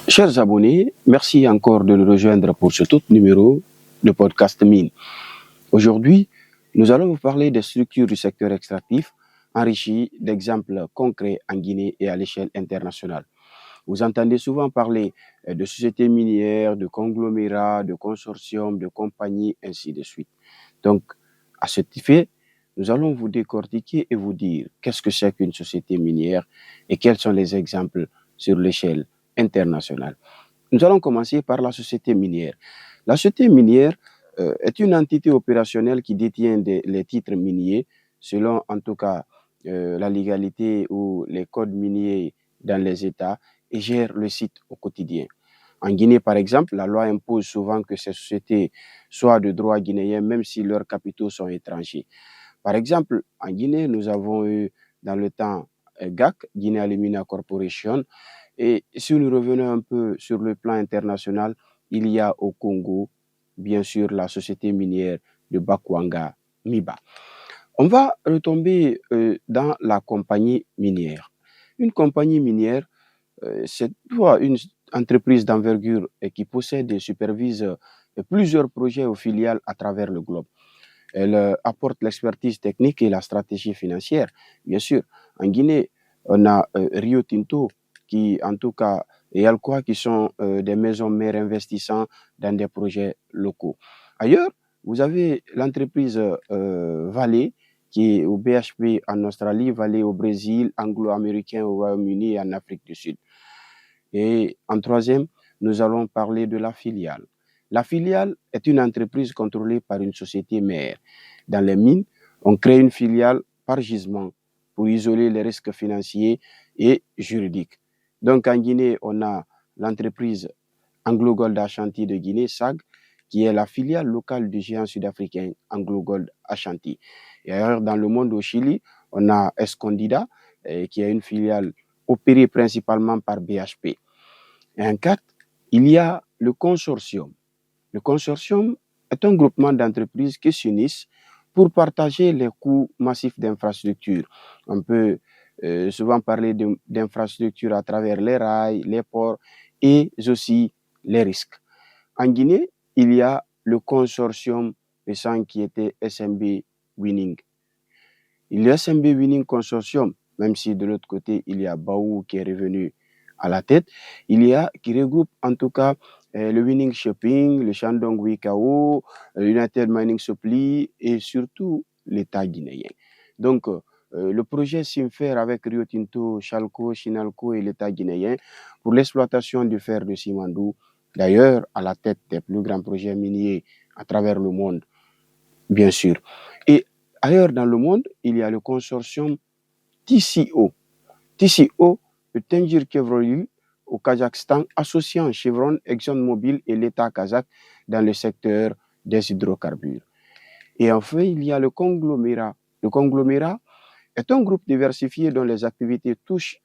Chers abonnés, merci encore de nous rejoindre pour ce tout numéro de podcast Mine. Aujourd'hui, nous allons vous parler des structures du secteur extractif enrichies d'exemples concrets en Guinée et à l'échelle internationale. Vous entendez souvent parler de sociétés minières, de conglomérats, de consortiums, de compagnies, ainsi de suite. Donc, à cet effet, nous allons vous décortiquer et vous dire qu'est-ce que c'est qu'une société minière et quels sont les exemples sur l'échelle internationale. Nous allons commencer par la société minière. La société minière est une entité opérationnelle qui détient les titres miniers selon en tout cas la légalité ou les codes miniers dans les États et gère le site au quotidien. En Guinée, par exemple, la loi impose souvent que ces sociétés soient de droit guinéen même si leurs capitaux sont étrangers. Par exemple, en Guinée, nous avons eu dans le temps GAC, Guinea Alumina Corporation, et si nous revenons un peu sur le plan international, il y a au Congo, bien sûr, la société minière de Bakwanga, Miba. On va retomber dans la compagnie minière. Une compagnie minière, c'est une entreprise d'envergure qui possède et supervise plusieurs projets aux filiales à travers le globe. Elle apporte l'expertise technique et la stratégie financière. Bien sûr, en Guinée, on a Rio Tinto qui, en tout cas, et Alcoa qui sont des maisons mères investissant dans des projets locaux. Ailleurs, vous avez l'entreprise Vale qui est au BHP en Australie, Vale au Brésil, Anglo-Américain au Royaume-Uni et en Afrique du Sud. Et en troisième, nous allons parler de la filiale. La filiale est une entreprise contrôlée par une société mère. Dans les mines, on crée une filiale par gisement pour isoler les risques financiers et juridiques. Donc en Guinée, on a l'entreprise Anglo Gold Ashanti de Guinée, SAG, qui est la filiale locale du géant sud-africain Anglo Gold Ashanti. Et ailleurs, dans le monde, au Chili, on a Escondida, qui est une filiale opérée principalement par BHP. Et en quatre, il y a le consortium. Le consortium est un groupement d'entreprises qui s'unissent pour partager les coûts massifs d'infrastructures. On peut souvent parler d'infrastructures à travers les rails, les ports et aussi les risques. En Guinée, il y a le consortium récent qui était SMB Winning. Il y a SMB Winning Consortium, même si de l'autre côté, il y a Baou qui est revenu à la tête. Il y a qui regroupe en tout cas le Winning Shopping, le Shandong Wikao, United Mining Supply et surtout l'État guinéen. Donc, le projet Simfer avec Rio Tinto, Chalco, Chinalco et l'État guinéen pour l'exploitation du fer de Simandou, d'ailleurs à la tête des plus grands projets miniers à travers le monde, bien sûr. Et ailleurs dans le monde, il y a le consortium TCO. TCO, le Tengier Chevroil au Kazakhstan, associant Chevron, ExxonMobil et l'État kazakh dans le secteur des hydrocarbures. Et enfin, il y a le conglomérat. Le conglomérat est un groupe diversifié dont les activités touchent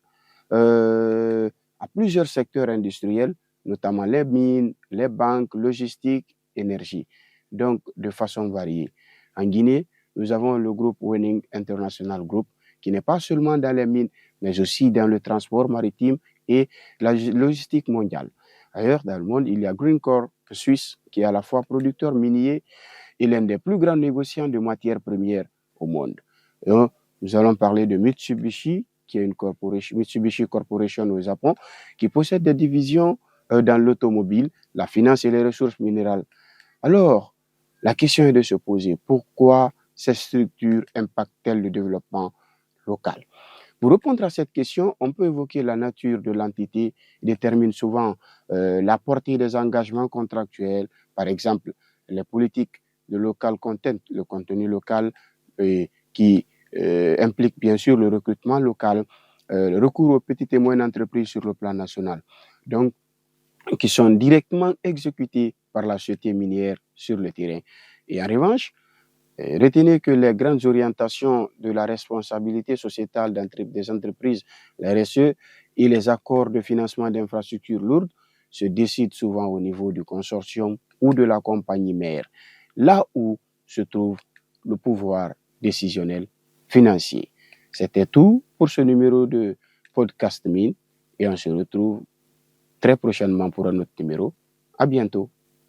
à plusieurs secteurs industriels, notamment les mines, les banques, logistique, énergie, donc de façon variée. En Guinée, nous avons le groupe Winning International Group, qui n'est pas seulement dans les mines, mais aussi dans le transport maritime et la logistique mondiale. Ailleurs, dans le monde, il y a Greencore Suisse, qui est à la fois producteur minier et l'un des plus grands négociants de matières premières au monde. Et nous allons parler de Mitsubishi, qui est une corporation, Mitsubishi Corporation au Japon, qui possède des divisions dans l'automobile, la finance et les ressources minérales. Alors, la question est de se poser pourquoi ces structures impactent-elles le développement local? Pour répondre à cette question, on peut évoquer la nature de l'entité, détermine souvent la portée des engagements contractuels, par exemple les politiques de local content, le contenu local qui implique bien sûr le recrutement local, le recours aux petites et moyennes entreprises sur le plan national, donc qui sont directement exécutés par la société minière sur le terrain. Et en revanche, retenez que les grandes orientations de la responsabilité sociétale des entreprises, la RSE, et les accords de financement d'infrastructures lourdes se décident souvent au niveau du consortium ou de la compagnie mère, là où se trouve le pouvoir décisionnel financier. C'était tout pour ce numéro de Podcast Mine et on se retrouve très prochainement pour un autre numéro. À bientôt.